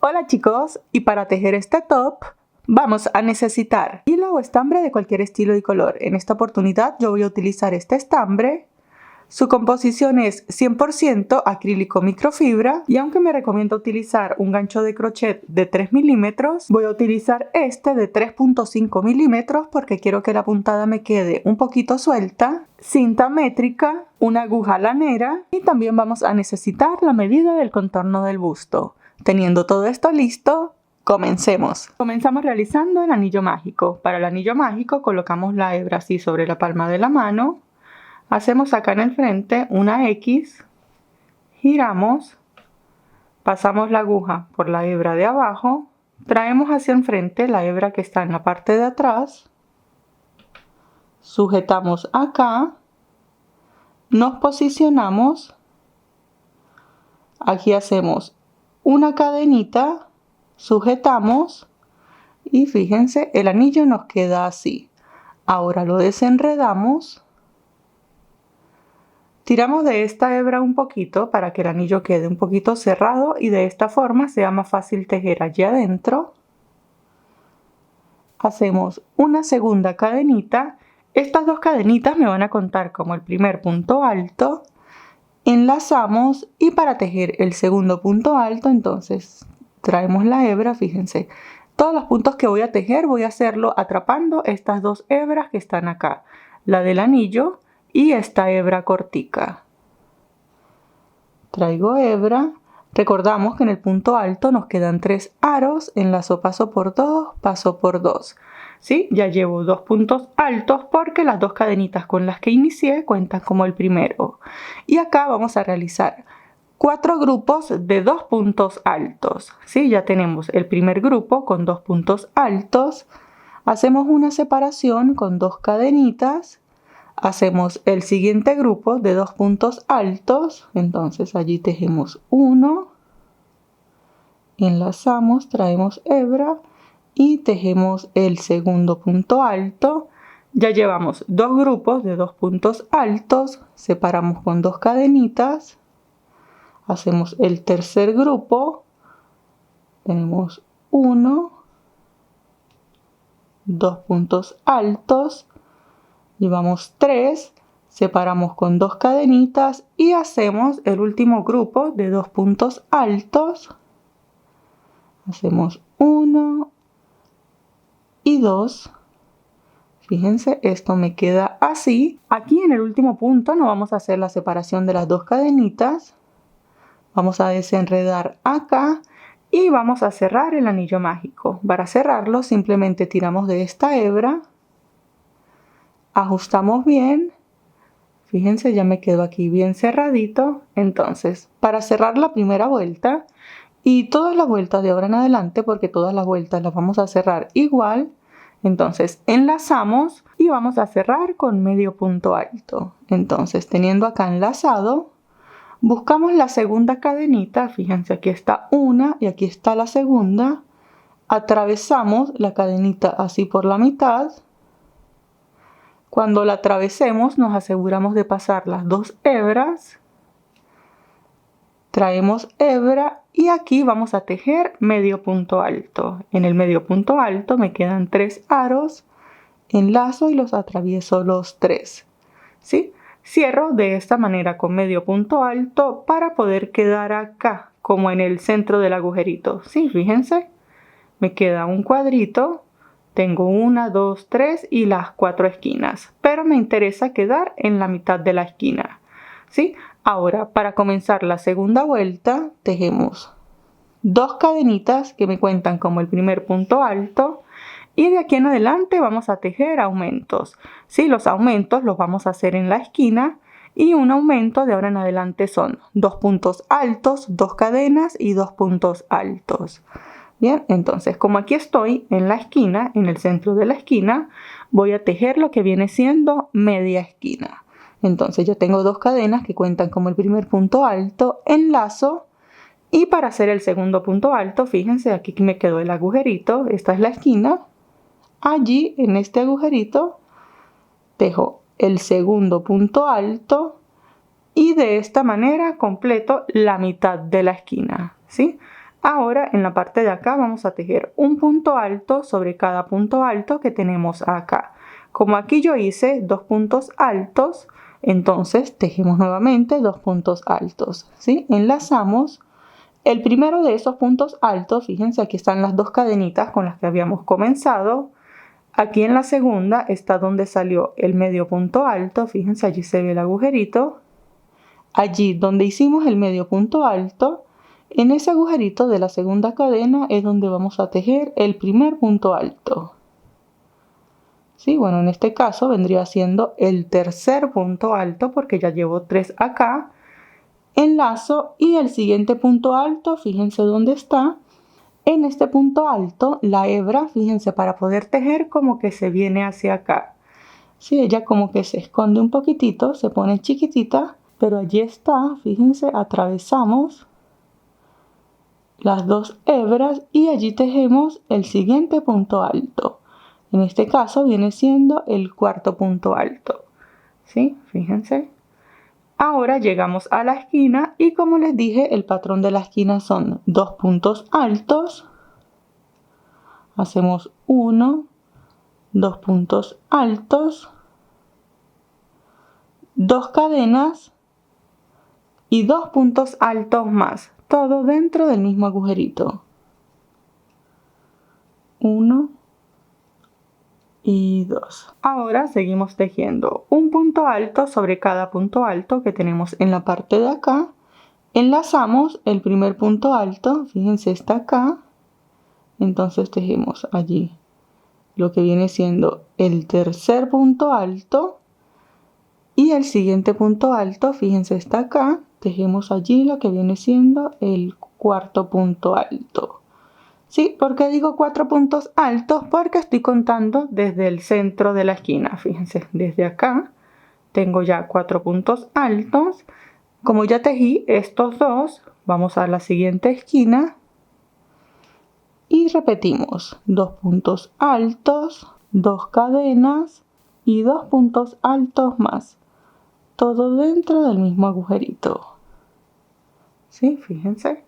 Hola chicos, y para tejer este top vamos a necesitar hilo o estambre de cualquier estilo y color. En esta oportunidad yo voy a utilizar este estambre. Su composición es 100% acrílico microfibra y aunque me recomiendo utilizar un gancho de crochet de 3 milímetros, voy a utilizar este de 3.5 milímetros porque quiero que la puntada me quede un poquito suelta, cinta métrica, una aguja lanera y también vamos a necesitar la medida del contorno del busto. Teniendo todo esto listo, comencemos. Comenzamos realizando el anillo mágico. Para el anillo mágico colocamos la hebra así sobre la palma de la mano. Hacemos acá en el frente una X, giramos, pasamos la aguja por la hebra de abajo, traemos hacia enfrente la hebra que está en la parte de atrás, sujetamos acá, nos posicionamos, aquí hacemos una cadenita, sujetamos y fíjense, el anillo nos queda así. Ahora lo desenredamos. Tiramos de esta hebra un poquito para que el anillo quede un poquito cerrado y de esta forma sea más fácil tejer allí adentro. Hacemos una segunda cadenita. Estas dos cadenitas me van a contar como el primer punto alto. Enlazamos y para tejer el segundo punto alto, entonces traemos la hebra, fíjense. Todos los puntos que voy a tejer voy a hacerlo atrapando estas dos hebras que están acá. La del anillo y esta hebra cortica. Traigo hebra. Recordamos que en el punto alto nos quedan 3 aros, enlazo paso por 2, paso por 2. ¿Sí? Ya llevo 2 puntos altos porque las dos cadenitas con las que inicié cuentan como el primero. Y acá vamos a realizar 4 grupos de 2 puntos altos. ¿Sí? Ya tenemos el primer grupo con 2 puntos altos. Hacemos una separación con 2 cadenitas. Hacemos el siguiente grupo de 2 puntos altos, entonces allí tejemos 1, enlazamos, traemos hebra y tejemos el segundo punto alto. Ya llevamos 2 grupos de 2 puntos altos, separamos con 2 cadenitas, hacemos el tercer grupo, tenemos 1, 2 puntos altos, llevamos 3, separamos con 2 cadenitas y hacemos el último grupo de 2 puntos altos. Hacemos 1 y 2. Fíjense, esto me queda así. Aquí en el último punto no vamos a hacer la separación de las 2 cadenitas. Vamos a desenredar acá y vamos a cerrar el anillo mágico. Para cerrarlo simplemente tiramos de esta hebra. Ajustamos bien, fíjense, ya me quedó aquí bien cerradito. Entonces, para cerrar la primera vuelta y todas las vueltas de ahora en adelante, porque todas las vueltas las vamos a cerrar igual, entonces enlazamos y vamos a cerrar con medio punto alto. Entonces, teniendo acá enlazado, buscamos la segunda cadenita, fíjense, aquí está una y aquí está la segunda, atravesamos la cadenita así por la mitad. Cuando la atravesemos nos aseguramos de pasar las 2 hebras, traemos hebra y aquí vamos a tejer medio punto alto. En el medio punto alto me quedan 3 aros, enlazo y los atravieso los 3. ¿Sí? Cierro de esta manera con medio punto alto para poder quedar acá como en el centro del agujerito. ¿Sí? Fíjense, me queda un cuadrito. Tengo 1, 2, 3 y las 4 esquinas, pero me interesa quedar en la mitad de la esquina. ¿Sí? Ahora, para comenzar la segunda vuelta, tejemos 2 cadenitas que me cuentan como el primer punto alto y de aquí en adelante vamos a tejer aumentos. ¿Sí? Los aumentos los vamos a hacer en la esquina y un aumento de ahora en adelante son 2 puntos altos, 2 cadenas y 2 puntos altos. Bien, entonces como aquí estoy en la esquina, en el centro de la esquina, voy a tejer lo que viene siendo media esquina. Entonces yo tengo 2 cadenas que cuentan como el primer punto alto, enlazo y para hacer el segundo punto alto, fíjense, aquí me quedó el agujerito, esta es la esquina. Allí en este agujerito tejo el segundo punto alto y de esta manera completo la mitad de la esquina, ¿sí? Ahora en la parte de acá vamos a tejer un punto alto sobre cada punto alto que tenemos acá. Como aquí yo hice 2 puntos altos, entonces tejemos nuevamente 2 puntos altos, ¿sí? Enlazamos el primero de esos puntos altos. Fíjense, aquí están las 2 cadenitas con las que habíamos comenzado. Aquí en la segunda está donde salió el medio punto alto. Fíjense, allí se ve el agujerito. Allí donde hicimos el medio punto alto, en ese agujerito de la segunda cadena es donde vamos a tejer el primer punto alto. Sí, bueno, en este caso vendría siendo el tercer punto alto porque ya llevo 3 acá. Enlazo y el siguiente punto alto, fíjense dónde está. En este punto alto, la hebra, fíjense, para poder tejer como que se viene hacia acá. Sí, ella como que se esconde un poquitito, se pone chiquitita, pero allí está, fíjense, atravesamos las 2 hebras y allí tejemos el siguiente punto alto. En este caso viene siendo el cuarto punto alto. ¿Sí? Fíjense. Ahora llegamos a la esquina y como les dije, el patrón de la esquina son 2 puntos altos. Hacemos 1, 2 puntos altos, 2 cadenas y 2 puntos altos más. Todo dentro del mismo agujerito. 1 y 2. Ahora seguimos tejiendo un punto alto sobre cada punto alto que tenemos en la parte de acá. Enlazamos el primer punto alto, fíjense, está acá. Entonces tejemos allí lo que viene siendo el tercer punto alto y el siguiente punto alto, fíjense, está acá. Tejemos allí lo que viene siendo el cuarto punto alto. ¿Sí? ¿Por qué digo 4 puntos altos? Porque estoy contando desde el centro de la esquina. Fíjense, desde acá tengo ya 4 puntos altos. Como ya tejí estos 2, vamos a la siguiente esquina y repetimos 2 puntos altos, 2 cadenas y 2 puntos altos más. Todo dentro del mismo agujerito. ¿Sí? Fíjense.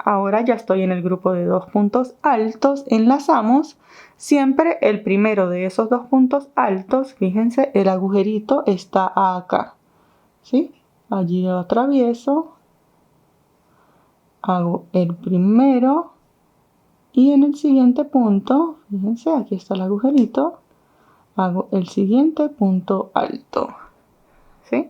Ahora ya estoy en el grupo de 2 puntos altos, enlazamos siempre el primero de esos 2 puntos altos, fíjense, el agujerito está acá, ¿sí? Allí lo atravieso, hago el primero y en el siguiente punto, fíjense, aquí está el agujerito, hago el siguiente punto alto, ¿sí?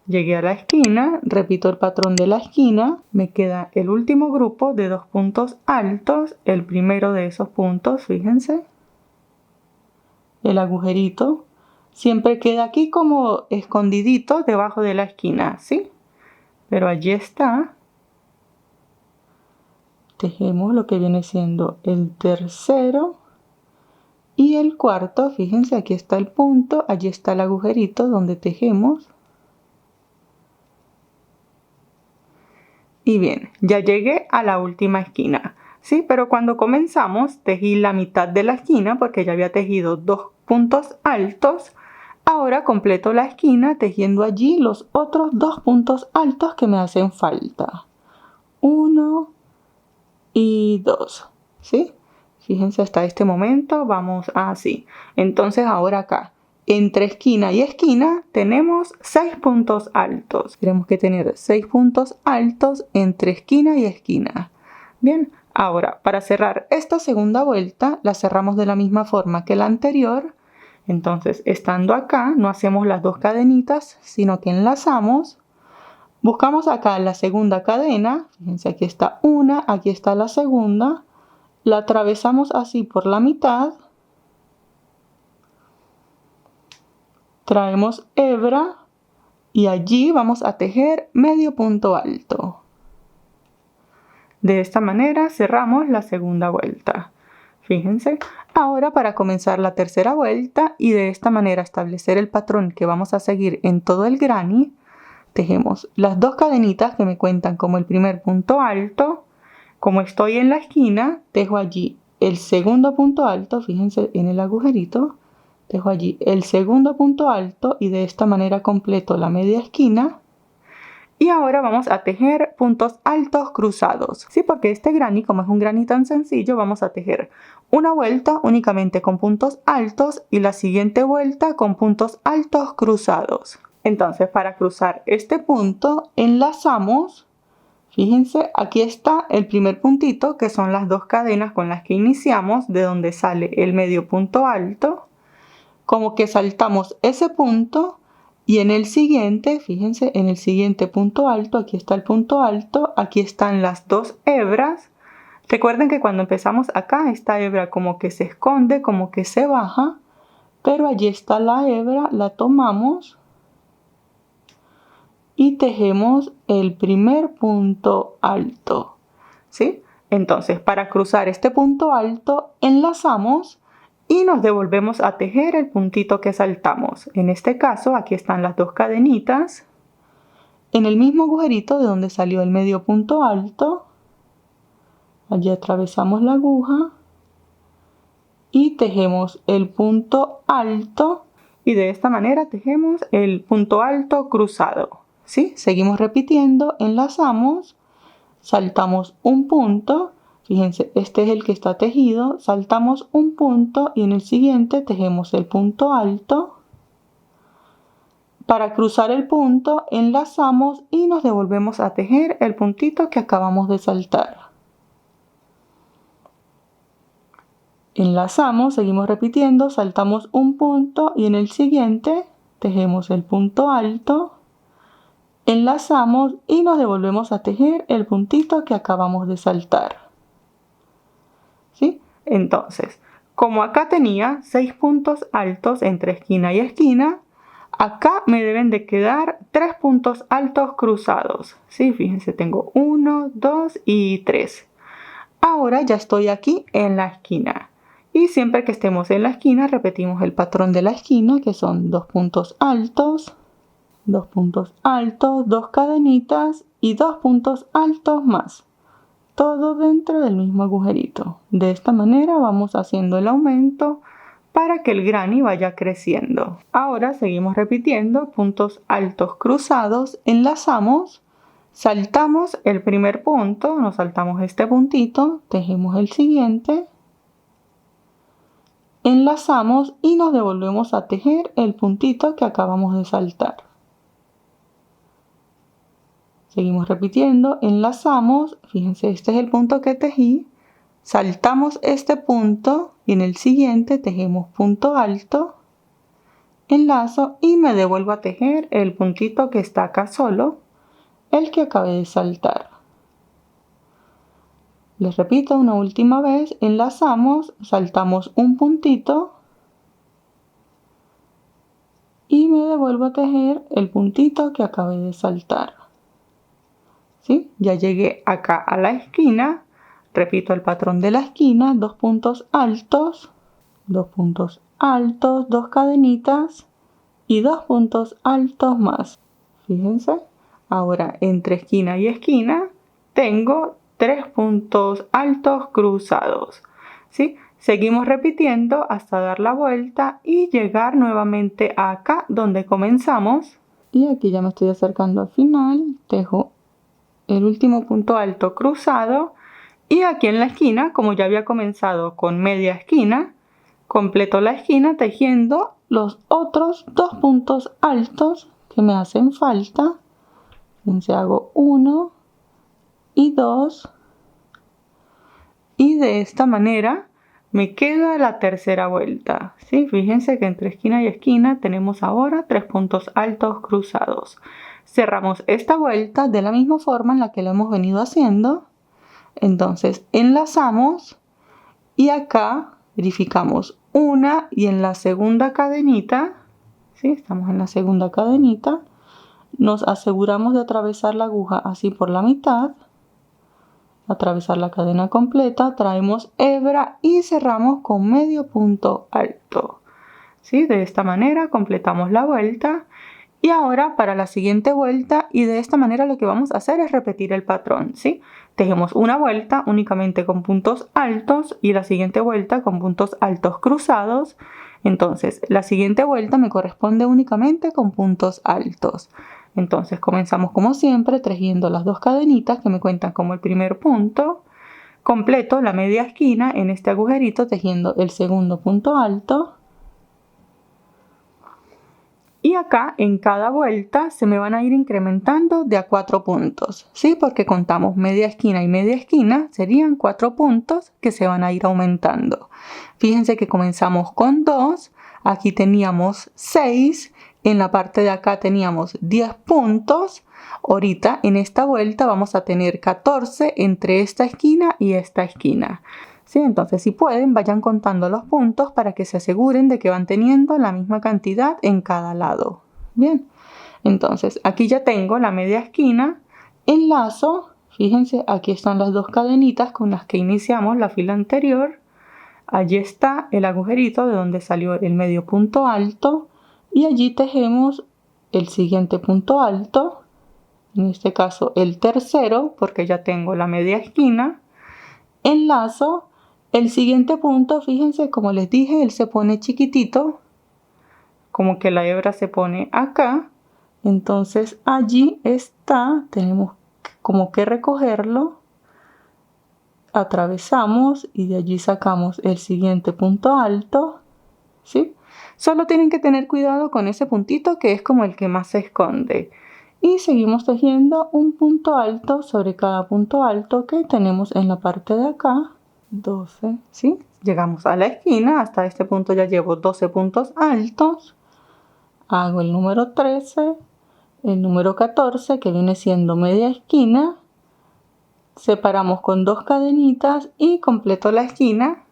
Llegué a la esquina, repito el patrón de la esquina, me queda el último grupo de 2 puntos altos, el primero de esos puntos, fíjense, el agujerito, siempre queda aquí como escondidito debajo de la esquina, ¿sí? Pero allí está. Tejemos lo que viene siendo el tercero y el cuarto, fíjense, aquí está el punto, allí está el agujerito donde tejemos. Y bien, ya llegué a la última esquina, ¿sí? Pero cuando comenzamos tejí la mitad de la esquina porque ya había tejido 2 puntos altos. Ahora completo la esquina tejiendo allí los otros 2 puntos altos que me hacen falta. 1 y 2, ¿sí? Fíjense, hasta este momento vamos así. Entonces ahora acá, entre esquina y esquina, tenemos 6 puntos altos. Tenemos que tener 6 puntos altos entre esquina y esquina. Bien, ahora para cerrar esta segunda vuelta, la cerramos de la misma forma que la anterior. Entonces, estando acá, no hacemos las 2 cadenitas, sino que enlazamos. Buscamos acá la segunda cadena. Fíjense, aquí está una, aquí está la segunda. La atravesamos así por la mitad. Traemos hebra y allí vamos a tejer medio punto alto. De esta manera cerramos la segunda vuelta. Fíjense, ahora para comenzar la tercera vuelta y de esta manera establecer el patrón que vamos a seguir en todo el granny, tejemos las 2 cadenitas que me cuentan como el primer punto alto. Como estoy en la esquina, tejo allí el segundo punto alto, fíjense en el agujerito. Dejo allí el segundo punto alto y de esta manera completo la media esquina. Y ahora vamos a tejer puntos altos cruzados, ¿sí? Porque este granny, como es un granny tan sencillo, vamos a tejer una vuelta únicamente con puntos altos y la siguiente vuelta con puntos altos cruzados. Entonces, para cruzar este punto, enlazamos. Fíjense, aquí está el primer puntito, que son las dos cadenas con las que iniciamos, de donde sale el medio punto alto. Como que saltamos ese punto y en el siguiente, fíjense, en el siguiente punto alto, aquí está el punto alto, aquí están las dos hebras. Recuerden que cuando empezamos acá, esta hebra como que se esconde, como que se baja, pero allí está la hebra, la tomamos y tejemos el primer punto alto, ¿sí? Entonces, para cruzar este punto alto, enlazamos y nos devolvemos a tejer el puntito que saltamos. En este caso, aquí están las dos cadenitas. En el mismo agujerito de donde salió el medio punto alto, allí atravesamos la aguja y tejemos el punto alto. Y de esta manera tejemos el punto alto cruzado. ¿Sí? Seguimos repitiendo, enlazamos, saltamos un punto, fíjense, este es el que está tejido, saltamos un punto y en el siguiente tejemos el punto alto. Para cruzar el punto, enlazamos y nos devolvemos a tejer el puntito que acabamos de saltar. Enlazamos, seguimos repitiendo, saltamos un punto y en el siguiente tejemos el punto alto. Enlazamos y nos devolvemos a tejer el puntito que acabamos de saltar. ¿Sí? Entonces, como acá tenía 6 puntos altos entre esquina y esquina, acá me deben de quedar 3 puntos altos cruzados. ¿Sí? Fíjense, tengo 1, 2 y 3. Ahora ya estoy aquí en la esquina. Y siempre que estemos en la esquina, repetimos el patrón de la esquina, que son 2 puntos altos, 2 puntos altos, 2 cadenitas y 2 puntos altos más. Todo dentro del mismo agujerito. De esta manera vamos haciendo el aumento para que el granny vaya creciendo. Ahora seguimos repitiendo puntos altos cruzados, enlazamos, saltamos el primer punto, nos saltamos este puntito, tejemos el siguiente, enlazamos y nos devolvemos a tejer el puntito que acabamos de saltar. Seguimos repitiendo, enlazamos, fíjense, este es el punto que tejí, saltamos este punto y en el siguiente tejemos punto alto, enlazo y me devuelvo a tejer el puntito que está acá solo, el que acabé de saltar. Les repito una última vez, enlazamos, saltamos un puntito y me devuelvo a tejer el puntito que acabé de saltar. ¿Sí? Ya llegué acá a la esquina, repito el patrón de la esquina, 2 puntos altos, 2 puntos altos, 2 cadenitas y 2 puntos altos más. Fíjense, ahora entre esquina y esquina tengo 3 puntos altos cruzados. ¿Sí? Seguimos repitiendo hasta dar la vuelta y llegar nuevamente acá donde comenzamos. Y aquí ya me estoy acercando al final, tejo el último punto alto cruzado y aquí en la esquina, como ya había comenzado con media esquina, completo la esquina tejiendo los otros 2 puntos altos que me hacen falta. Entonces hago 1 y 2 y de esta manera me queda la tercera vuelta. ¿Sí? Fíjense que entre esquina y esquina tenemos ahora 3 puntos altos cruzados. Cerramos esta vuelta de la misma forma en la que lo hemos venido haciendo. Entonces enlazamos y acá verificamos una y en la segunda cadenita, ¿sí? Estamos en la segunda cadenita, nos aseguramos de atravesar la aguja así por la mitad, atravesar la cadena completa, traemos hebra y cerramos con medio punto alto. ¿Sí? De esta manera completamos la vuelta. Y ahora para la siguiente vuelta, y de esta manera lo que vamos a hacer es repetir el patrón, ¿sí? Tejemos una vuelta únicamente con puntos altos y la siguiente vuelta con puntos altos cruzados. Entonces, la siguiente vuelta me corresponde únicamente con puntos altos. Entonces comenzamos como siempre tejiendo las 2 cadenitas que me cuentan como el primer punto. Completo la media esquina en este agujerito tejiendo el segundo punto alto. Y acá en cada vuelta se me van a ir incrementando de a 4 puntos, ¿sí? Porque contamos media esquina y media esquina, serían 4 puntos que se van a ir aumentando. Fíjense que comenzamos con 2, aquí teníamos 6, en la parte de acá teníamos 10 puntos. Ahorita en esta vuelta vamos a tener 14 entre esta esquina y esta esquina. ¿Sí? Entonces, si pueden, vayan contando los puntos para que se aseguren de que van teniendo la misma cantidad en cada lado. Bien, entonces aquí ya tengo la media esquina, enlazo, fíjense, aquí están las 2 cadenitas con las que iniciamos la fila anterior. Allí está el agujerito de donde salió el medio punto alto y allí tejemos el siguiente punto alto, en este caso el tercero, porque ya tengo la media esquina, enlazo. El siguiente punto, fíjense, como les dije, él se pone chiquitito, como que la hebra se pone acá. Entonces allí está, tenemos como que recogerlo, atravesamos y de allí sacamos el siguiente punto alto, ¿sí? Solo tienen que tener cuidado con ese puntito que es como el que más se esconde. Y seguimos tejiendo un punto alto sobre cada punto alto que tenemos en la parte de acá. 12, ¿sí? Llegamos a la esquina, hasta este punto ya llevo 12 puntos altos. Hago el número 13, el número 14 que viene siendo media esquina. Separamos con 2 cadenitas y completo la esquina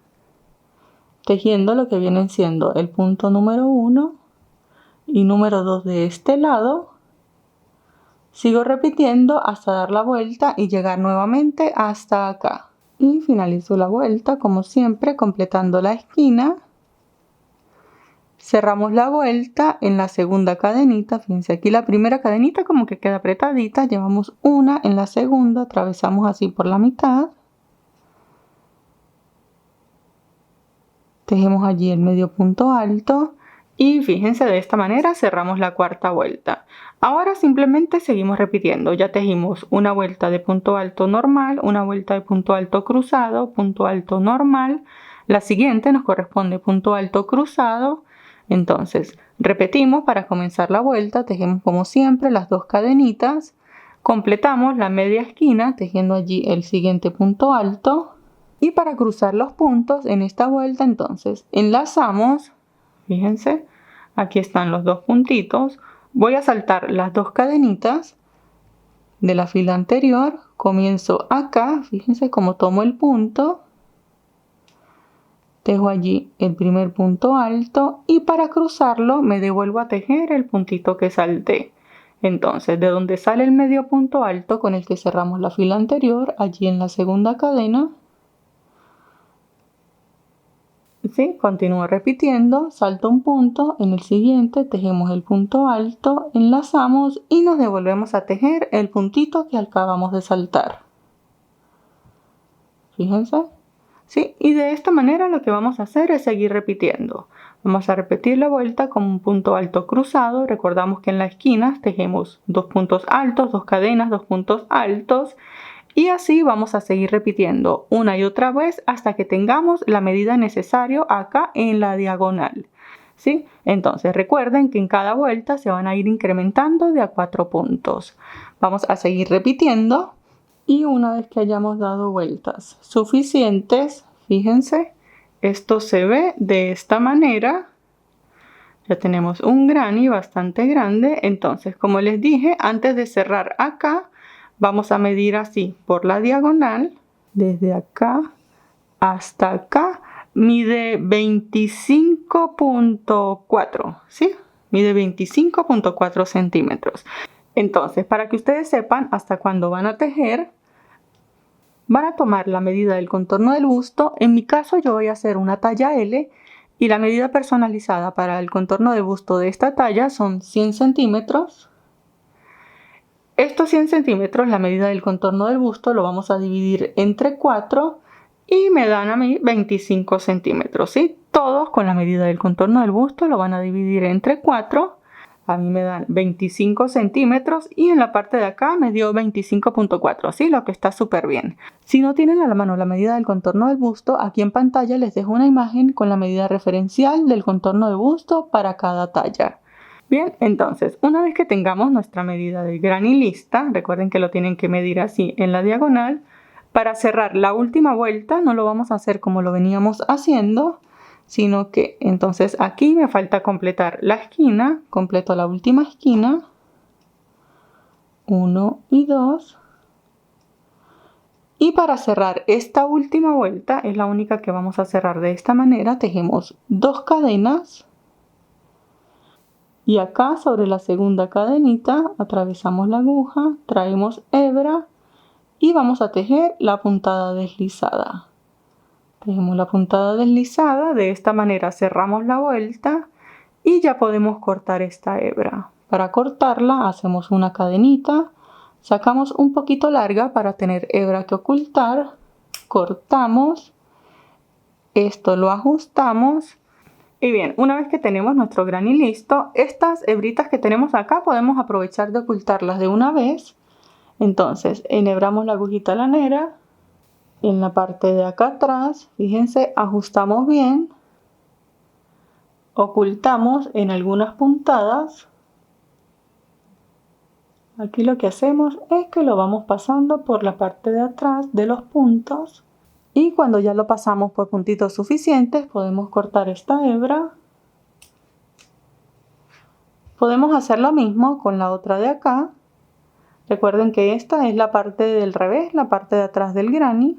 tejiendo lo que vienen siendo el punto número 1 y número 2 de este lado. Sigo repitiendo hasta dar la vuelta y llegar nuevamente hasta acá. Y finalizo la vuelta como siempre completando la esquina. Cerramos la vuelta en la segunda cadenita. Fíjense aquí la primera cadenita como que queda apretadita. Llevamos una en la segunda, atravesamos así por la mitad. Tejemos allí el medio punto alto. Y fíjense, de esta manera cerramos la cuarta vuelta. Ahora simplemente seguimos repitiendo. Ya tejimos una vuelta de punto alto normal, una vuelta de punto alto cruzado, punto alto normal. La siguiente nos corresponde punto alto cruzado. Entonces repetimos para comenzar la vuelta. Tejemos como siempre las 2 cadenitas. Completamos la media esquina tejiendo allí el siguiente punto alto. Y para cruzar los puntos en esta vuelta entonces enlazamos. Fíjense, aquí están los 2 puntitos. Voy a saltar las 2 cadenitas de la fila anterior. Comienzo acá, fíjense cómo tomo el punto. Tejo allí el primer punto alto y para cruzarlo me devuelvo a tejer el puntito que salté. Entonces, de donde sale el medio punto alto con el que cerramos la fila anterior, allí en la segunda cadena, ¿sí? Continúo repitiendo, salto un punto, en el siguiente tejemos el punto alto, enlazamos y nos devolvemos a tejer el puntito que acabamos de saltar. Fíjense, ¿sí? Y de esta manera lo que vamos a hacer es seguir repitiendo. Vamos a repetir la vuelta con un punto alto cruzado. Recordamos que en la esquina tejemos 2 puntos altos, 2 cadenas, 2 puntos altos. Y así vamos a seguir repitiendo una y otra vez hasta que tengamos la medida necesaria acá en la diagonal, ¿sí? Entonces recuerden que en cada vuelta se van a ir incrementando de a 4 puntos. Vamos a seguir repitiendo y una vez que hayamos dado vueltas suficientes, fíjense, esto se ve de esta manera. Ya tenemos un granny bastante grande. Entonces, como les dije, antes de cerrar acá, vamos a medir así por la diagonal, desde acá hasta acá, mide 25.4, ¿sí? Mide 25.4 centímetros. Entonces, para que ustedes sepan hasta cuándo van a tejer, van a tomar la medida del contorno del busto. En mi caso yo voy a hacer una talla L y la medida personalizada para el contorno de busto de esta talla son 100 centímetros. Estos 100 centímetros, la medida del contorno del busto, lo vamos a dividir entre 4 y me dan a mí 25 centímetros, ¿sí? Todos con la medida del contorno del busto lo van a dividir entre 4. A mí me dan 25 centímetros y en la parte de acá me dio 25.4, ¿sí? Lo que está súper bien. Si no tienen a la mano la medida del contorno del busto, aquí en pantalla les dejo una imagen con la medida referencial del contorno de busto para cada talla. Bien, entonces, una vez que tengamos nuestra medida del granny lista, recuerden que lo tienen que medir así en la diagonal. Para cerrar la última vuelta no lo vamos a hacer como lo veníamos haciendo, sino que entonces aquí me falta completar la esquina, completo la última esquina, 1 y 2, y para cerrar esta última vuelta, es la única que vamos a cerrar de esta manera, tejemos 2 cadenas, y acá sobre la segunda cadenita atravesamos la aguja, traemos hebra, y vamos a tejer la puntada deslizada. Tejemos la puntada deslizada, de esta manera cerramos la vuelta y ya podemos cortar esta hebra. Para cortarla hacemos una cadenita, sacamos un poquito larga para tener hebra que ocultar, cortamos, esto lo ajustamos y bien, una vez que tenemos nuestro granny listo, estas hebritas que tenemos acá podemos aprovechar de ocultarlas de una vez. Entonces enhebramos la agujita lanera. En la parte de acá atrás, fíjense, ajustamos bien, ocultamos en algunas puntadas. Aquí lo que hacemos es que lo vamos pasando por la parte de atrás de los puntos y cuando ya lo pasamos por puntitos suficientes podemos cortar esta hebra. Podemos hacer lo mismo con la otra de acá. Recuerden que esta es la parte del revés, la parte de atrás del granny.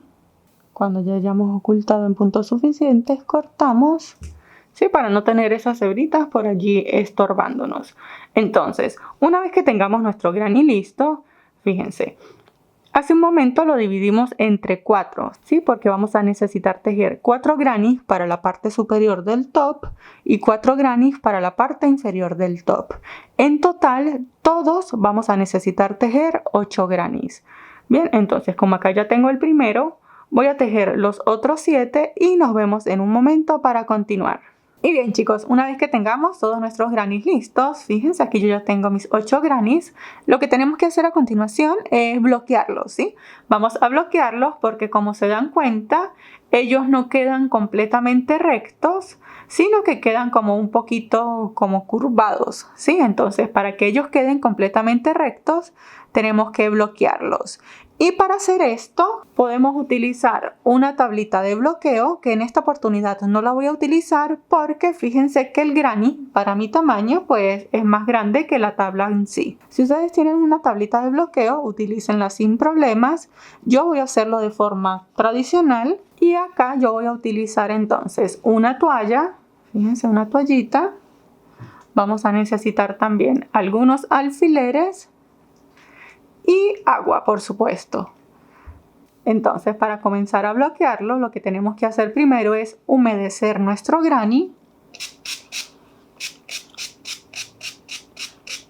Cuando ya hayamos ocultado en puntos suficientes, cortamos, ¿sí? Para no tener esas hebritas por allí estorbándonos. Entonces, una vez que tengamos nuestro granny listo, fíjense, hace un momento lo dividimos entre 4, ¿sí? Porque vamos a necesitar tejer 4 grannies para la parte superior del top y 4 grannies para la parte inferior del top. En total, todos vamos a necesitar tejer 8 grannies. Bien, entonces, como acá ya tengo el primero, voy a tejer los otros 7 y nos vemos en un momento para continuar. Y bien chicos, una vez que tengamos todos nuestros grannies listos, fíjense aquí yo ya tengo mis 8 grannies, lo que tenemos que hacer a continuación es bloquearlos, ¿sí? Vamos a bloquearlos porque como se dan cuenta, ellos no quedan completamente rectos, sino que quedan como un poquito como curvados, ¿sí? Entonces para que ellos queden completamente rectos, tenemos que bloquearlos. Y para hacer esto podemos utilizar una tablita de bloqueo que en esta oportunidad no la voy a utilizar porque fíjense que el granny para mi tamaño pues es más grande que la tabla en sí. Si ustedes tienen una tablita de bloqueo, utilícenla sin problemas. Yo voy a hacerlo de forma tradicional y acá yo voy a utilizar entonces una toalla, fíjense, una toallita. Vamos a necesitar también algunos alfileres y agua, por supuesto. Entonces, para comenzar a bloquearlo, lo que tenemos que hacer primero es humedecer nuestro granny.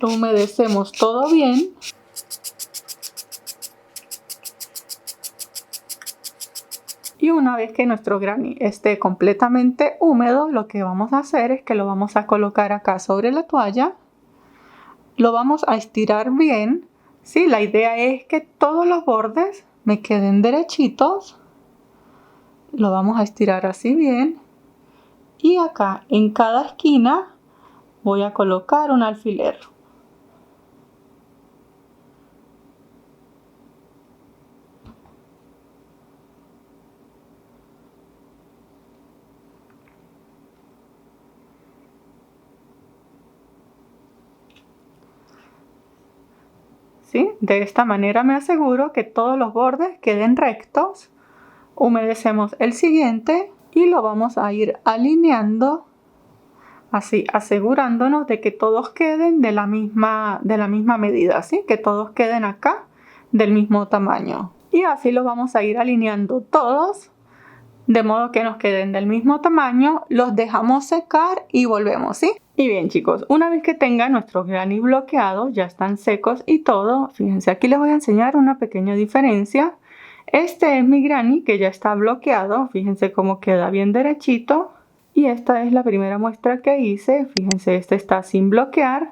Lo humedecemos todo bien. Y una vez que nuestro granny esté completamente húmedo, lo que vamos a hacer es que lo vamos a colocar acá sobre la toalla. Lo vamos a estirar bien. Sí, la idea es que todos los bordes me queden derechitos. Lo vamos a estirar así bien. Y acá en cada esquina voy a colocar un alfiler. ¿Sí? De esta manera me aseguro que todos los bordes queden rectos. Humedecemos el siguiente y lo vamos a ir alineando así, asegurándonos de que todos queden de la misma medida, ¿sí? Que todos queden acá del mismo tamaño. Y así los vamos a ir alineando todos, de modo que nos queden del mismo tamaño. Los dejamos secar y volvemos, ¿sí? Y bien chicos, una vez que tengan nuestros granny bloqueados, ya están secos y todo, fíjense, aquí les voy a enseñar una pequeña diferencia. Este es mi granny que ya está bloqueado, fíjense cómo queda bien derechito. Y esta es la primera muestra que hice, fíjense, este está sin bloquear.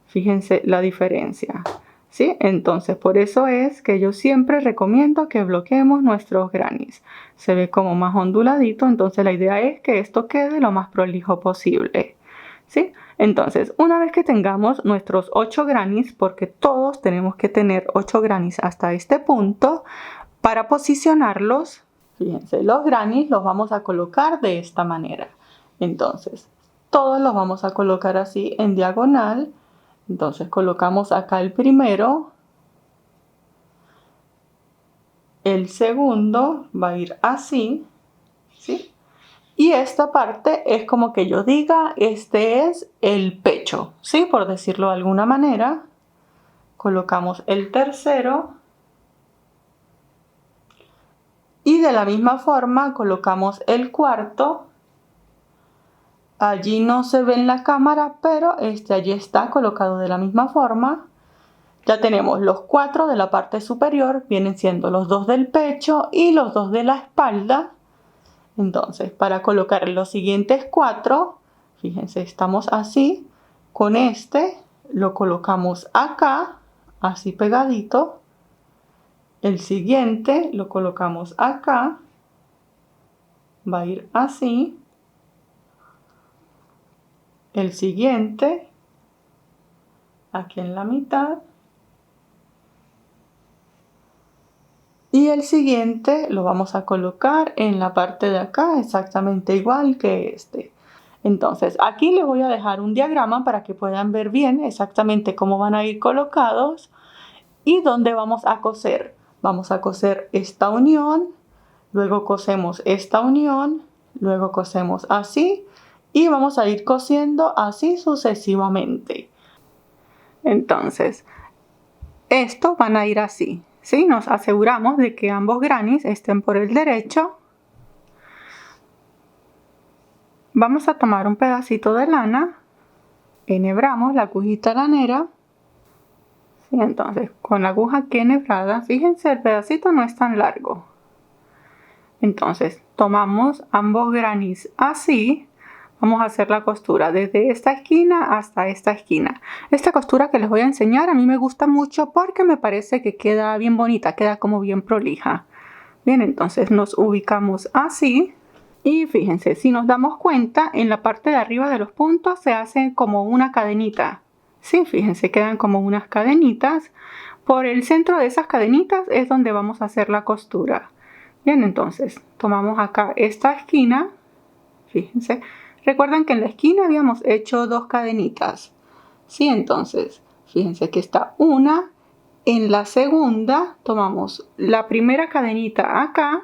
Fíjense la diferencia, ¿sí? Entonces, por eso es que yo siempre recomiendo que bloqueemos nuestros grannies. Se ve como más onduladito, entonces la idea es que esto quede lo más prolijo posible, ¿sí? Entonces, una vez que tengamos nuestros 8 grannies, porque todos tenemos que tener 8 grannies hasta este punto, para posicionarlos, fíjense, los grannies los vamos a colocar de esta manera. Entonces, todos los vamos a colocar así en diagonal. Entonces colocamos acá el primero, el segundo va a ir así, ¿sí? Y esta parte es como que yo diga, este es el pecho, ¿sí? Por decirlo de alguna manera. Colocamos el tercero. Y de la misma forma colocamos el cuarto. Allí no se ve en la cámara, pero allí está colocado de la misma forma. Ya tenemos los 4 de la parte superior, vienen siendo los 2 del pecho y los 2 de la espalda. Entonces, para colocar los siguientes 4, fíjense, estamos así. Con este lo colocamos acá, así pegadito. El siguiente lo colocamos acá. Va a ir así. El siguiente, aquí en la mitad. Y el siguiente lo vamos a colocar en la parte de acá, exactamente igual que este. Entonces, aquí les voy a dejar un diagrama para que puedan ver bien exactamente cómo van a ir colocados y dónde vamos a coser. Vamos a coser esta unión, luego cosemos esta unión, luego cosemos así y vamos a ir cosiendo así sucesivamente. Entonces, estos van a ir así, ¿sí? Nos aseguramos de que ambos grannies estén por el derecho. Vamos a tomar un pedacito de lana, enhebramos la agujita lanera. ¿Sí? Entonces, con la aguja aquí enhebrada, fíjense, el pedacito no es tan largo. Entonces, tomamos ambos grannies así. Vamos a hacer la costura desde esta esquina hasta esta esquina. Esta costura que les voy a enseñar a mí me gusta mucho porque me parece que queda bien bonita, queda como bien prolija. Bien, entonces nos ubicamos así. Y fíjense, si nos damos cuenta, en la parte de arriba de los puntos se hace como una cadenita. Sí, fíjense, quedan como unas cadenitas. Por el centro de esas cadenitas es donde vamos a hacer la costura. Bien, entonces tomamos acá esta esquina. Fíjense, recuerden que en la esquina habíamos hecho 2 cadenitas. Sí, entonces, fíjense que está una. En la segunda tomamos la primera cadenita acá.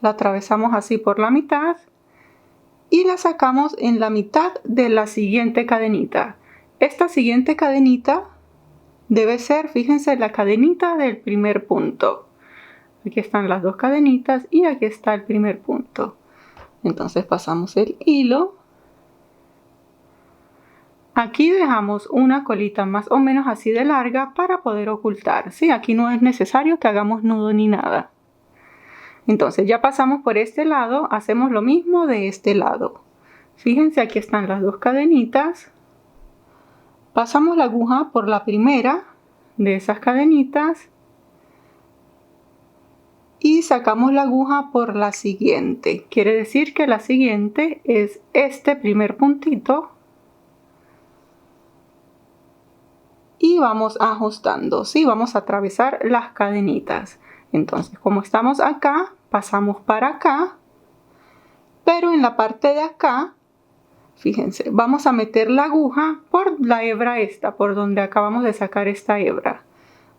La atravesamos así por la mitad y la sacamos en la mitad de la siguiente cadenita. Esta siguiente cadenita debe ser, fíjense, la cadenita del primer punto. Aquí están las 2 cadenitas y aquí está el primer punto. Entonces pasamos el hilo. Aquí dejamos una colita más o menos así de larga para poder ocultar. Sí, aquí no es necesario que hagamos nudo ni nada. Entonces ya pasamos por este lado, hacemos lo mismo de este lado. Fíjense, aquí están las 2 cadenitas. Pasamos la aguja por la primera de esas cadenitas y sacamos la aguja por la siguiente. Quiere decir que la siguiente es este primer puntito. Y vamos ajustando, ¿sí? Vamos a atravesar las cadenitas. Entonces, como estamos acá, pasamos para acá, pero en la parte de acá, fíjense, vamos a meter la aguja por la hebra esta, por donde acabamos de sacar esta hebra.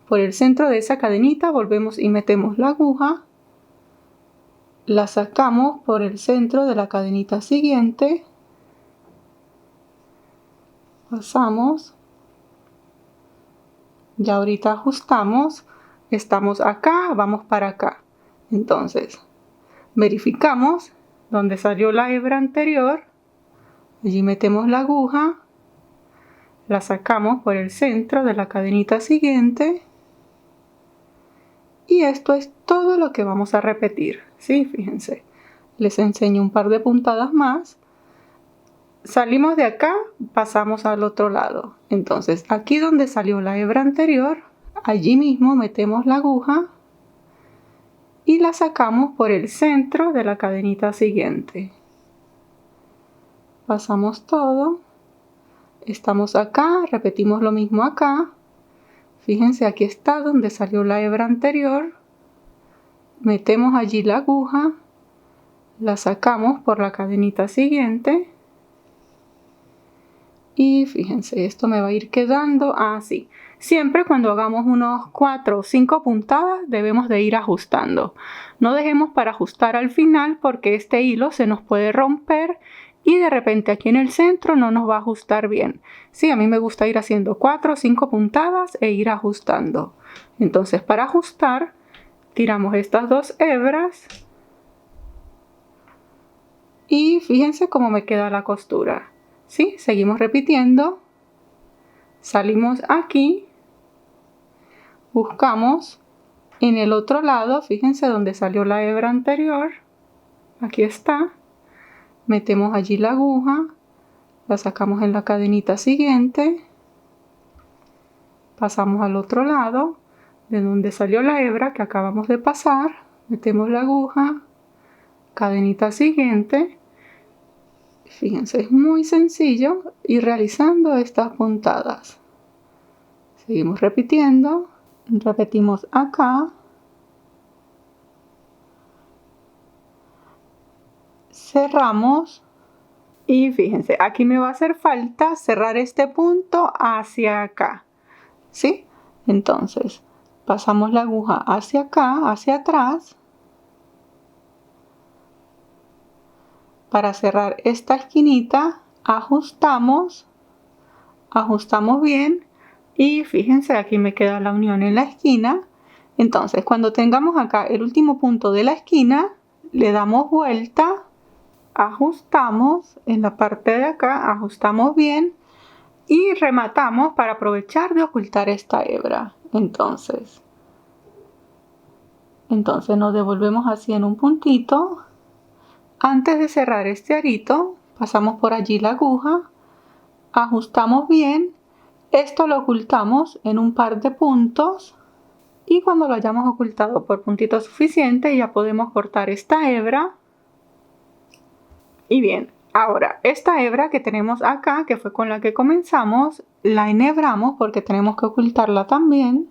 Por el centro de esa cadenita volvemos y metemos la aguja, la sacamos por el centro de la cadenita siguiente, pasamos, ya ahorita ajustamos, estamos acá, vamos para acá. Entonces, verificamos donde salió la hebra anterior, allí metemos la aguja, la sacamos por el centro de la cadenita siguiente y esto es todo lo que vamos a repetir. Sí, fíjense, les enseño un par de puntadas más. salimos de acá, pasamos al otro lado. Entonces aquí donde salió la hebra anterior, allí mismo metemos la aguja y la sacamos por el centro de la cadenita siguiente. Pasamos todo. Estamos acá, repetimos lo mismo acá. Fíjense, aquí está donde salió la hebra anterior. Metemos allí la aguja, la sacamos por la cadenita siguiente. Y fíjense, esto me va a ir quedando así. Siempre cuando hagamos unos 4 o 5 puntadas debemos de ir ajustando. No dejemos para ajustar al final porque este hilo se nos puede romper y de repente aquí en el centro no nos va a ajustar bien. Sí, a mí me gusta ir haciendo 4 o 5 puntadas e ir ajustando. Entonces para ajustar tiramos estas dos hebras y fíjense cómo me queda la costura. ¿Sí? Seguimos repitiendo. Salimos aquí. Buscamos en el otro lado, fíjense donde salió la hebra anterior. Aquí está. Metemos allí la aguja. La sacamos en la cadenita siguiente. Pasamos al otro lado, de donde salió la hebra que acabamos de pasar. Metemos la aguja. Cadenita siguiente. Fíjense, es muy sencillo ir realizando estas puntadas. Seguimos repitiendo. Repetimos acá. Cerramos. Y fíjense, aquí me va a hacer falta cerrar este punto hacia acá. ¿Sí? Entonces, pasamos la aguja hacia acá, hacia atrás. Para cerrar esta esquinita, ajustamos bien y fíjense, aquí me queda la unión en la esquina. Entonces, cuando tengamos acá el último punto de la esquina, le damos vuelta, ajustamos en la parte de acá, ajustamos bien y rematamos para aprovechar de ocultar esta hebra. Entonces nos devolvemos así en un puntito. Antes de cerrar este arito, pasamos por allí la aguja, ajustamos bien, esto lo ocultamos en un par de puntos y cuando lo hayamos ocultado por puntitos suficientes ya podemos cortar esta hebra. Y bien, ahora esta hebra que tenemos acá, que fue con la que comenzamos, la enhebramos porque tenemos que ocultarla también.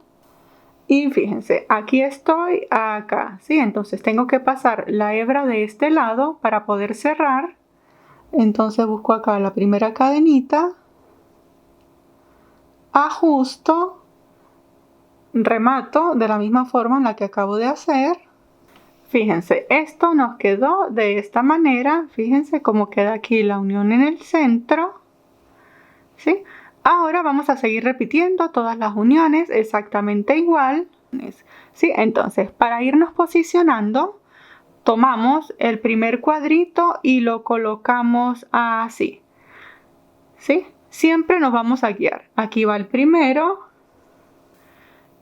Y fíjense, aquí estoy acá, ¿sí? Entonces tengo que pasar la hebra de este lado para poder cerrar. Entonces busco acá la primera cadenita, ajusto, remato de la misma forma en la que acabo de hacer. Fíjense, esto nos quedó de esta manera. Fíjense cómo queda aquí la unión en el centro, ¿sí? Ahora vamos a seguir repitiendo todas las uniones exactamente igual. ¿Sí? Entonces, para irnos posicionando, tomamos el primer cuadrito y lo colocamos así. ¿Sí? Siempre nos vamos a guiar. Aquí va el primero.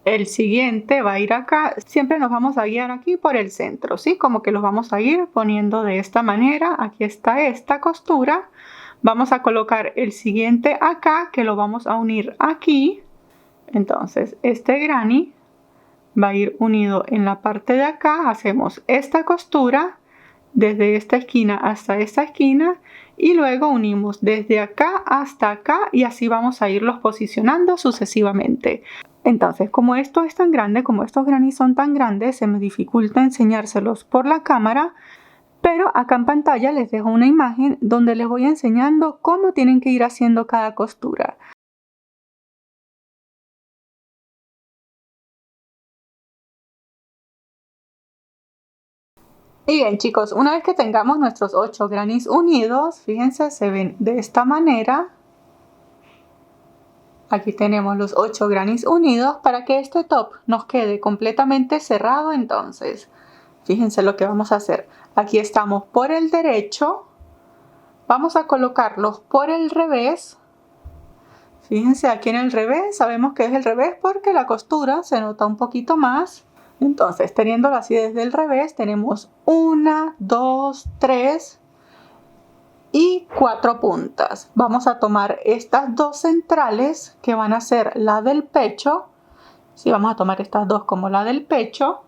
El siguiente va a ir acá. Siempre nos vamos a guiar aquí por el centro, ¿sí? Como que los vamos a ir poniendo de esta manera. Aquí está esta costura. Vamos a colocar el siguiente acá, que lo vamos a unir aquí. Entonces, este granny va a ir unido en la parte de acá. Hacemos esta costura desde esta esquina hasta esta esquina y luego unimos desde acá hasta acá y así vamos a irlos posicionando sucesivamente. Entonces, como esto es tan grande, como estos grannies son tan grandes, se me dificulta enseñárselos por la cámara, pero acá en pantalla les dejo una imagen donde les voy enseñando cómo tienen que ir haciendo cada costura. Y bien, chicos, una vez que tengamos nuestros 8 grannies unidos, fíjense, se ven de esta manera. Aquí tenemos los 8 grannies unidos para que este top nos quede completamente cerrado. Entonces, fíjense lo que vamos a hacer. Aquí estamos por el derecho. Vamos a colocarlos por el revés. Fíjense aquí en el revés. Sabemos que es el revés porque la costura se nota un poquito más. Entonces, teniéndolo así desde el revés, tenemos 1, 2, 3. y 4 puntas. Vamos a tomar estas dos centrales que van a ser la del pecho. Sí, vamos a tomar estas dos como la del pecho.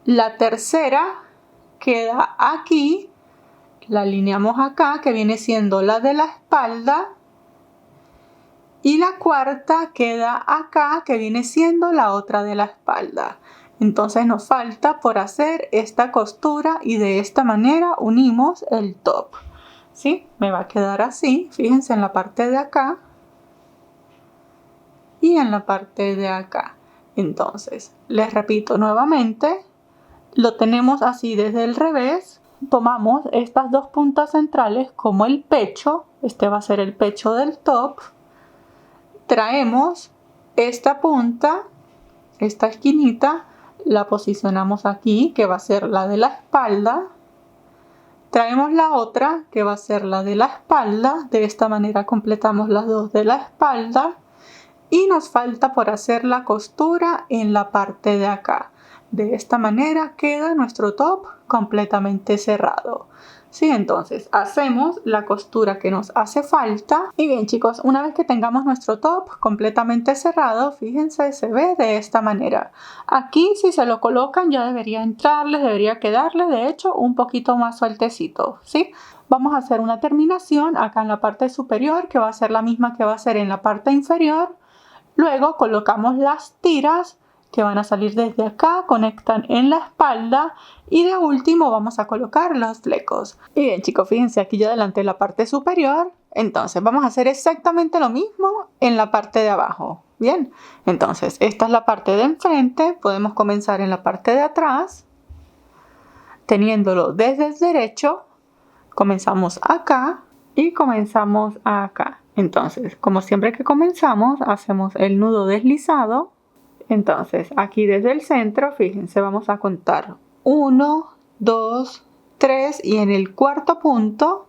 La tercera queda aquí, la alineamos acá, que viene siendo la de la espalda. Y la cuarta queda acá, que viene siendo la otra de la espalda. Entonces nos falta por hacer esta costura y de esta manera unimos el top. ¿Sí? Me va a quedar así, fíjense en la parte de acá y en la parte de acá. Entonces, les repito nuevamente, lo tenemos así desde el revés. Tomamos estas dos puntas centrales como el pecho, este va a ser el pecho del top. Traemos esta punta, esta esquinita, la posicionamos aquí, que va a ser la de la espalda. Traemos la otra, que va a ser la de la espalda. De esta manera completamos las dos de la espalda. Y nos falta por hacer la costura en la parte de acá. De esta manera queda nuestro top completamente cerrado. Sí, entonces hacemos la costura que nos hace falta. Y bien chicos, una vez que tengamos nuestro top completamente cerrado, fíjense, se ve de esta manera. Aquí si se lo colocan ya debería entrarles, debería quedarles de hecho un poquito más sueltecito, ¿sí? Vamos a hacer una terminación acá en la parte superior que va a ser la misma que va a ser en la parte inferior. Luego colocamos las tiras que van a salir desde acá, conectan en la espalda y de último vamos a colocar los flecos. Y bien chicos, fíjense aquí ya adelanté la parte superior, entonces vamos a hacer exactamente lo mismo en la parte de abajo. Bien, entonces esta es la parte de enfrente, podemos comenzar en la parte de atrás, teniéndolo desde el derecho, comenzamos acá y comenzamos acá. Entonces, como siempre que comenzamos, hacemos el nudo deslizado. Entonces, aquí desde el centro, fíjense, vamos a contar 1, 2, 3 y en el cuarto punto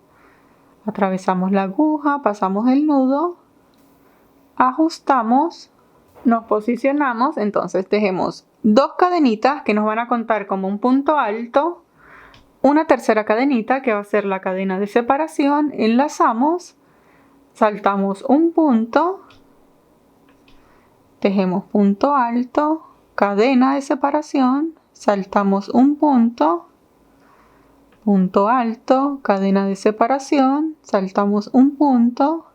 atravesamos la aguja, pasamos el nudo, ajustamos, nos posicionamos, entonces tejemos 2 cadenitas que nos van a contar como un punto alto, una tercera cadenita que va a ser la cadena de separación, enlazamos, saltamos un punto, tejemos punto alto, cadena de separación, saltamos un punto, punto alto, cadena de separación, saltamos un punto,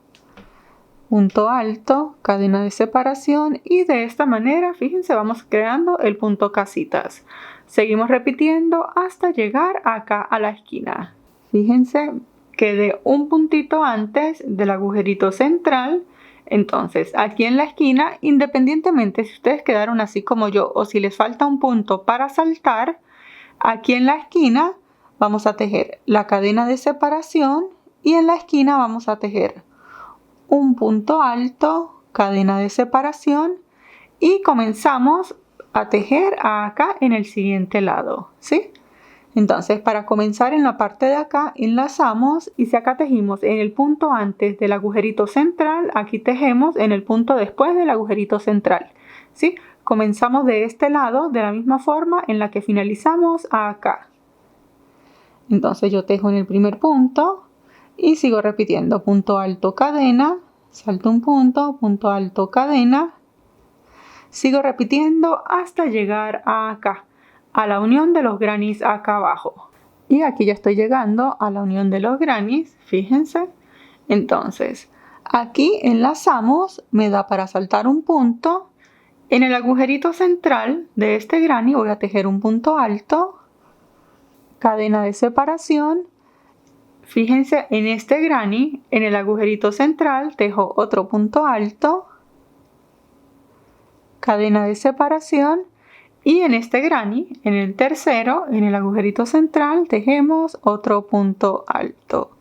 punto alto, cadena de separación y de esta manera, fíjense, vamos creando el punto casitas. Seguimos repitiendo hasta llegar acá a la esquina. Fíjense, quedé un puntito antes del agujerito central. Entonces, aquí en la esquina, independientemente si ustedes quedaron así como yo o si les falta un punto para saltar, aquí en la esquina vamos a tejer la cadena de separación y en la esquina vamos a tejer un punto alto, cadena de separación y comenzamos a tejer acá en el siguiente lado, ¿sí? Entonces, para comenzar en la parte de acá, enlazamos y si acá tejimos en el punto antes del agujerito central, aquí tejemos en el punto después del agujerito central, ¿sí? Comenzamos de este lado de la misma forma en la que finalizamos acá. Entonces yo tejo en el primer punto y sigo repitiendo punto alto, cadena, salto un punto, punto alto, cadena, sigo repitiendo hasta llegar a acá, a la unión de los grannies acá abajo. Y aquí ya estoy llegando a la unión de los grannies, fíjense. Entonces, aquí enlazamos, me da para saltar un punto. En el agujerito central de este granny voy a tejer un punto alto, cadena de separación. Fíjense, en este granny, en el agujerito central, tejo otro punto alto, cadena de separación. Y en este granny, en el tercero, en el agujerito central, tejemos otro punto alto.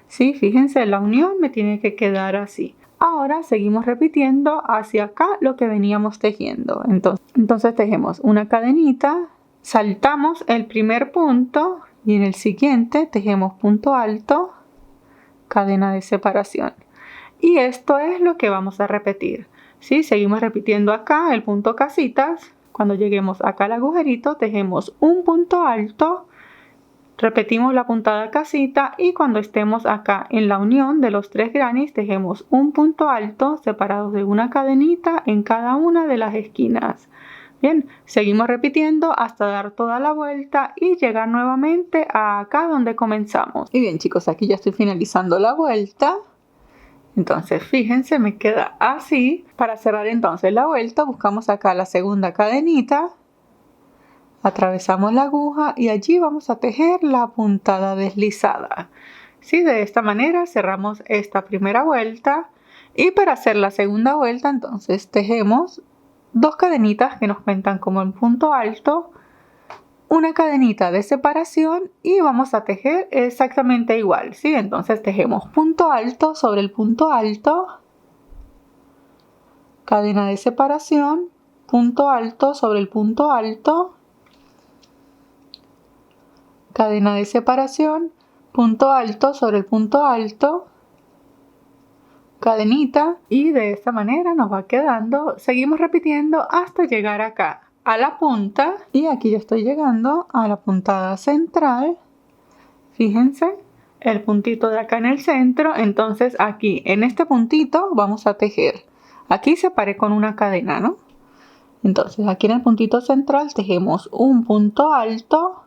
¿Sí? Fíjense, la unión me tiene que quedar así. Ahora seguimos repitiendo hacia acá lo que veníamos tejiendo. Entonces tejemos una cadenita, saltamos el primer punto y en el siguiente tejemos punto alto, cadena de separación. Y esto es lo que vamos a repetir. ¿Sí? Seguimos repitiendo acá el punto casitas. Cuando lleguemos acá al agujerito, tejemos un punto alto, Repetimos la puntada casita y cuando estemos acá en la unión de los 3 grannies tejemos un punto alto separados de una cadenita en cada una de las esquinas. Bien, seguimos repitiendo hasta dar toda la vuelta y llegar nuevamente a acá donde comenzamos. Y bien chicos, aquí ya estoy finalizando la vuelta. Entonces fíjense, me queda así. Para cerrar entonces la vuelta buscamos acá la segunda cadenita. Atravesamos la aguja y allí vamos a tejer la puntada deslizada. ¿Sí? De esta manera cerramos esta primera vuelta y para hacer la segunda vuelta entonces tejemos 2 cadenitas que nos cuentan como el punto alto, una cadenita de separación y vamos a tejer exactamente igual. ¿Sí? Entonces tejemos punto alto sobre el punto alto, cadena de separación, punto alto sobre el punto alto, cadena de separación, punto alto sobre el punto alto, cadenita y de esta manera nos va quedando. Seguimos repitiendo hasta llegar acá a la punta y aquí ya estoy llegando a la puntada central. Fíjense el puntito de acá en el centro. Entonces aquí en este puntito vamos a tejer. Aquí separé con una cadena, ¿no? Entonces aquí en el puntito central tejemos un punto alto,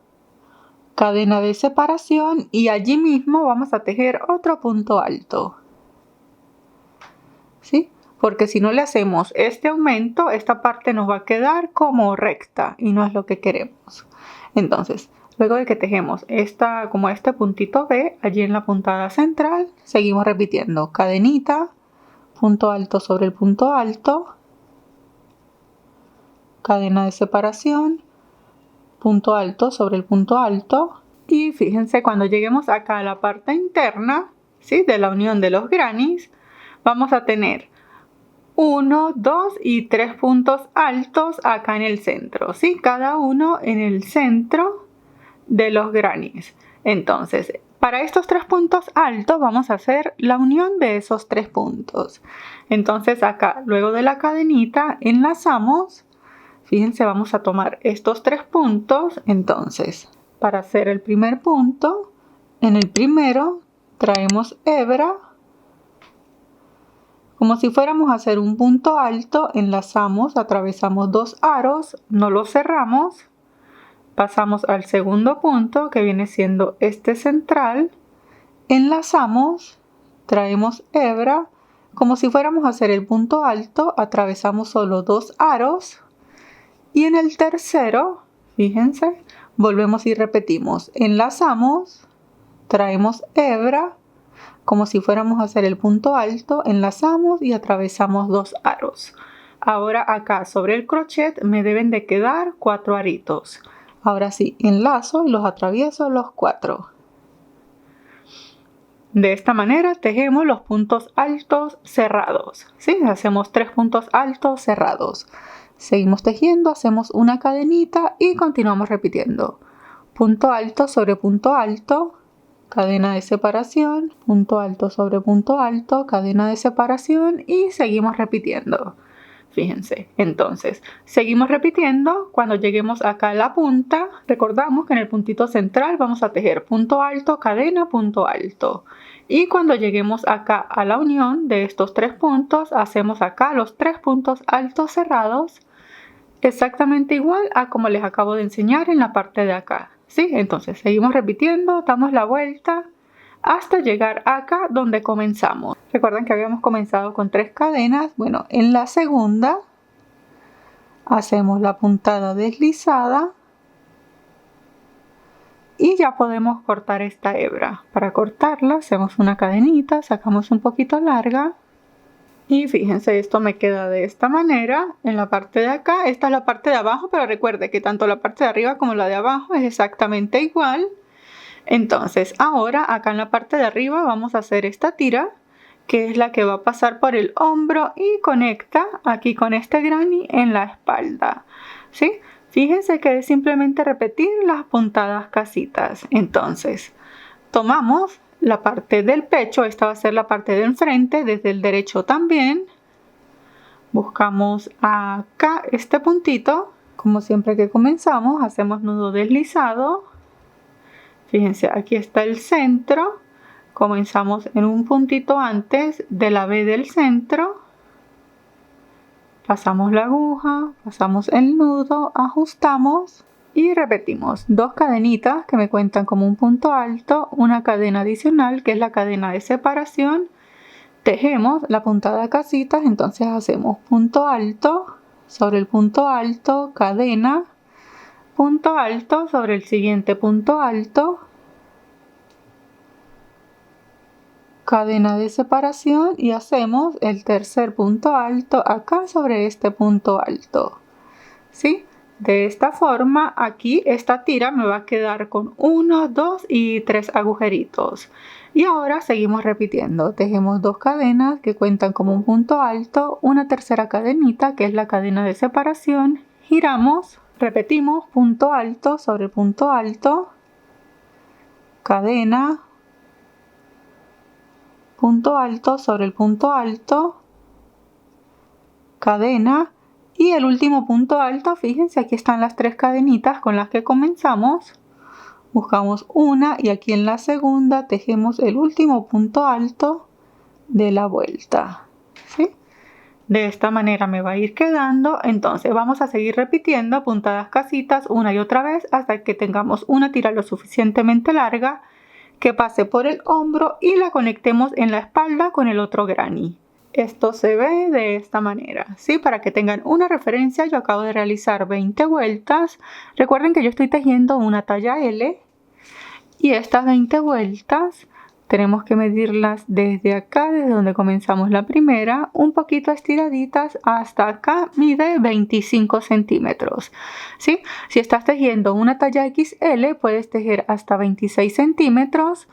cadena de separación y allí mismo vamos a tejer otro punto alto. ¿Sí? Porque si no le hacemos este aumento, esta parte nos va a quedar como recta y no es lo que queremos. Entonces, luego de que tejemos como este puntito B, allí en la puntada central, seguimos repitiendo cadenita, punto alto sobre el punto alto, cadena de separación, punto alto sobre el punto alto y fíjense cuando lleguemos acá a la parte interna, ¿sí? De la unión de los grannies vamos a tener 1, 2 y 3 puntos altos acá en el centro, ¿sí? Cada uno en el centro de los grannies. Entonces para estos 3 puntos altos vamos a hacer la unión de esos 3 puntos. Entonces acá luego de la cadenita enlazamos. Fíjense, vamos a tomar estos 3 puntos. Entonces, para hacer el primer punto, en el primero traemos hebra. Como si fuéramos a hacer un punto alto, enlazamos, atravesamos 2 aros, no los cerramos. Pasamos al segundo punto, que viene siendo este central. Enlazamos, traemos hebra. Como si fuéramos a hacer el punto alto, atravesamos solo 2 aros. Y en el tercero, fíjense, volvemos y repetimos. Enlazamos, traemos hebra, como si fuéramos a hacer el punto alto, enlazamos y atravesamos 2 aros. Ahora acá sobre el crochet me deben de quedar 4 aritos. Ahora sí, enlazo y los atravieso los 4. De esta manera tejemos los puntos altos cerrados. ¿Sí? Hacemos 3 puntos altos cerrados. Seguimos tejiendo, hacemos una cadenita y continuamos repitiendo. Punto alto sobre punto alto, cadena de separación, punto alto sobre punto alto, cadena de separación y seguimos repitiendo. Fíjense, entonces, seguimos repitiendo. Cuando lleguemos acá a la punta, recordamos que en el puntito central vamos a tejer punto alto, cadena, punto alto. Y cuando lleguemos acá a la unión de estos 3 puntos, hacemos acá los 3 puntos altos cerrados, exactamente igual a como les acabo de enseñar en la parte de acá. ¿Sí? Entonces seguimos repitiendo, damos la vuelta hasta llegar acá donde comenzamos. Recuerden que habíamos comenzado con 3 cadenas. Bueno, en la segunda hacemos la puntada deslizada y ya podemos cortar esta hebra. Para cortarla hacemos una cadenita, sacamos un poquito larga y fíjense, esto me queda de esta manera en la parte de acá. Esta es la parte de abajo, pero recuerde que tanto la parte de arriba como la de abajo es exactamente igual. Entonces ahora acá en la parte de arriba vamos a hacer esta tira, que es la que va a pasar por el hombro y conecta aquí con este granny en la espalda. ¿Sí? Fíjense que es simplemente repetir las puntadas casitas. Entonces tomamos la parte del pecho, esta va a ser la parte de enfrente, desde el derecho también. Buscamos acá este puntito, como siempre que comenzamos, hacemos nudo deslizado, Fíjense, aquí está el centro. Comenzamos en un puntito antes de la B del centro. Pasamos la aguja, pasamos el nudo, ajustamos y repetimos 2 cadenitas que me cuentan como un punto alto, una cadena adicional que es la cadena de separación. Tejemos la puntada de casitas, entonces hacemos punto alto sobre el punto alto, cadena, punto alto sobre el siguiente punto alto, cadena de separación y hacemos el tercer punto alto acá sobre este punto alto, ¿sí? De esta forma aquí esta tira me va a quedar con 1, 2 y 3 agujeritos. Y ahora seguimos repitiendo, tejemos 2 cadenas que cuentan como un punto alto, una tercera cadenita que es la cadena de separación, giramos, repetimos punto alto sobre punto alto, cadena, punto alto sobre el punto alto, cadena y el último punto alto. Fíjense, aquí están las 3 cadenitas con las que comenzamos. Buscamos una y aquí en la segunda tejemos el último punto alto de la vuelta, ¿sí? De esta manera me va a ir quedando. Entonces vamos a seguir repitiendo puntadas casitas una y otra vez hasta que tengamos una tira lo suficientemente larga que pase por el hombro y la conectemos en la espalda con el otro granny. Esto se ve de esta manera, ¿sí? Para que tengan una referencia, yo acabo de realizar 20 vueltas. Recuerden que yo estoy tejiendo una talla L y estas 20 vueltas tenemos que medirlas desde acá, desde donde comenzamos la primera, un poquito estiraditas hasta acá, mide 25 centímetros, ¿sí? Si estás tejiendo una talla XL, puedes tejer hasta 26 centímetros,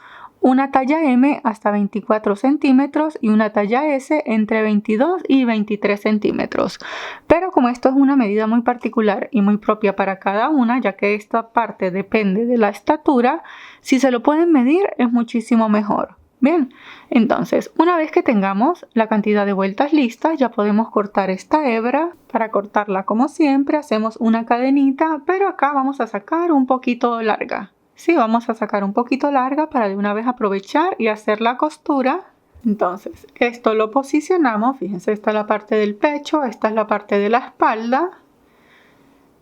una talla M hasta 24 centímetros y una talla S entre 22 y 23 centímetros. Pero como esto es una medida muy particular y muy propia para cada una, ya que esta parte depende de la estatura, si se lo pueden medir es muchísimo mejor. Bien, entonces una vez que tengamos la cantidad de vueltas listas, ya podemos cortar esta hebra. Para cortarla, como siempre, hacemos una cadenita, pero acá vamos a sacar un poquito larga. Sí, vamos a sacar un poquito larga para de una vez aprovechar y hacer la costura. Entonces, esto lo posicionamos. Fíjense, esta es la parte del pecho, esta es la parte de la espalda.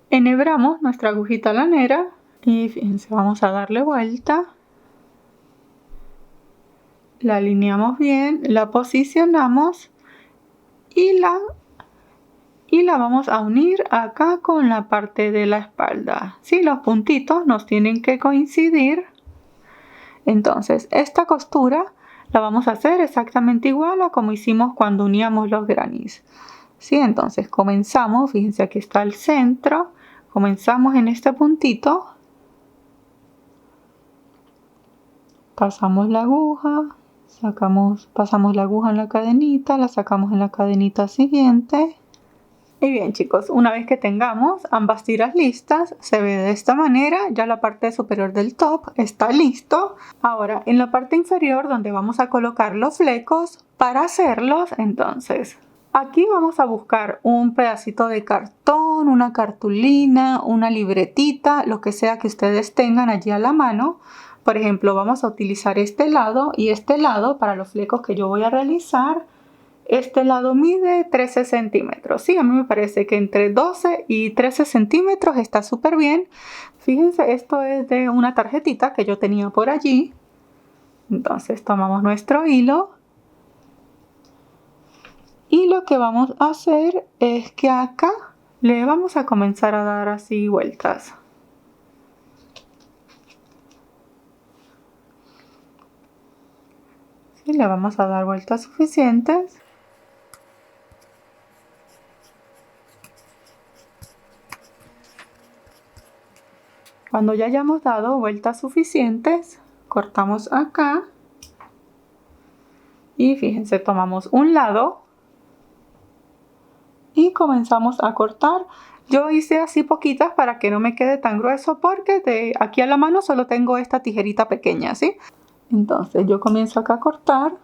Enhebramos nuestra agujita lanera y fíjense, vamos a darle vuelta. La alineamos bien, la posicionamos y la vamos a unir acá con la parte de la espalda. Sí, los puntitos nos tienen que coincidir. Entonces, esta costura la vamos a hacer exactamente igual a como hicimos cuando uníamos los grannies. Sí, entonces comenzamos, fíjense, aquí está el centro. Comenzamos en este puntito. Pasamos la aguja, pasamos la aguja en la cadenita, la sacamos en la cadenita siguiente. Y bien, chicos, una vez que tengamos ambas tiras listas, se ve de esta manera. Ya la parte superior del top está listo. Ahora, en la parte inferior donde vamos a colocar los flecos, para hacerlos, entonces, aquí vamos a buscar un pedacito de cartón, una cartulina, una libretita, lo que sea que ustedes tengan allí a la mano. Por ejemplo, vamos a utilizar este lado y este lado para los flecos que yo voy a realizar. Este lado mide 13 centímetros. Sí, a mí me parece que entre 12 y 13 centímetros está súper bien. Fíjense, esto es de una tarjetita que yo tenía por allí. Entonces tomamos nuestro hilo. Y lo que vamos a hacer es que acá le vamos a comenzar a dar así vueltas. Sí, le vamos a dar vueltas suficientes. Cuando ya hayamos dado vueltas suficientes, cortamos acá y fíjense, tomamos un lado y comenzamos a cortar. Yo hice así poquitas para que no me quede tan grueso porque de aquí a la mano solo tengo esta tijerita pequeña, ¿sí? Entonces yo comienzo acá a cortar.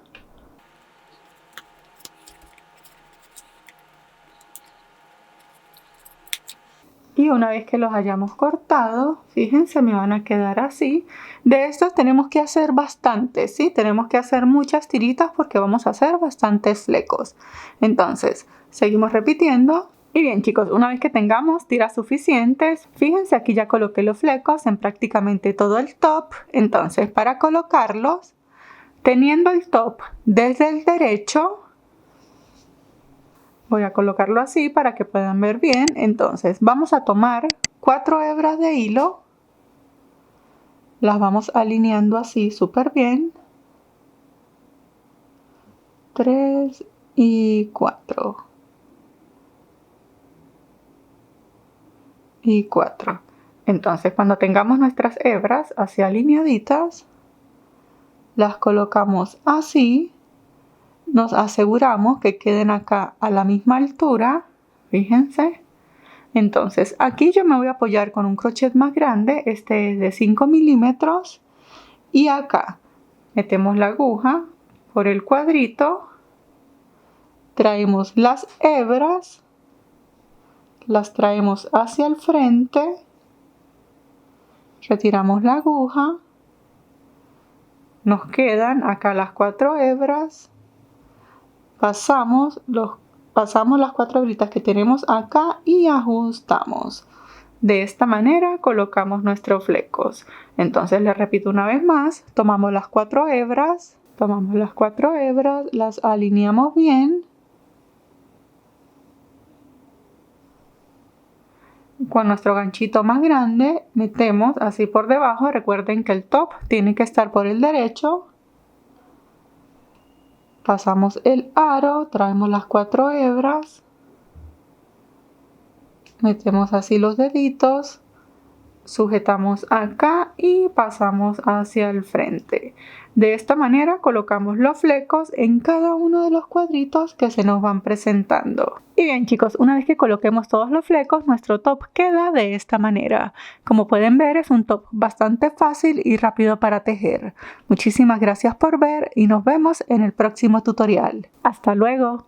Y Y una vez que los hayamos cortado, fíjense, me van a quedar así. De estos tenemos que hacer bastantes, ¿sí? Tenemos que hacer muchas tiritas porque vamos a hacer bastantes flecos. Entonces, seguimos repitiendo. Y bien, chicos, una vez que tengamos tiras suficientes, fíjense, aquí ya coloqué los flecos en prácticamente todo el top. Entonces, para colocarlos, teniendo el top desde el derecho, voy a colocarlo así para que puedan ver bien. Entonces vamos a tomar 4 hebras de hilo. Las vamos alineando así súper bien. 3 y 4. Y 4. Entonces cuando tengamos nuestras hebras así alineaditas, las colocamos así. Nos aseguramos que queden acá a la misma altura, fíjense. Entonces aquí yo me voy a apoyar con un crochet más grande, este es de 5 milímetros, y acá metemos la aguja por el cuadrito, traemos las hebras, las traemos hacia el frente, retiramos la aguja, nos quedan acá las 4 hebras. Pasamos las 4 hebritas que tenemos acá y ajustamos. De esta manera colocamos nuestros flecos. Entonces les repito una vez más, tomamos las 4 hebras, las alineamos bien. Con nuestro ganchito más grande metemos así por debajo. Recuerden que el top tiene que estar por el derecho. Pasamos el aro, traemos las 4 hebras, metemos así los deditos, sujetamos acá y pasamos hacia el frente. De esta manera colocamos los flecos en cada uno de los cuadritos que se nos van presentando. Y bien, chicos, una vez que coloquemos todos los flecos, nuestro top queda de esta manera. Como pueden ver, es un top bastante fácil y rápido para tejer. Muchísimas gracias por ver y nos vemos en el próximo tutorial. ¡Hasta luego!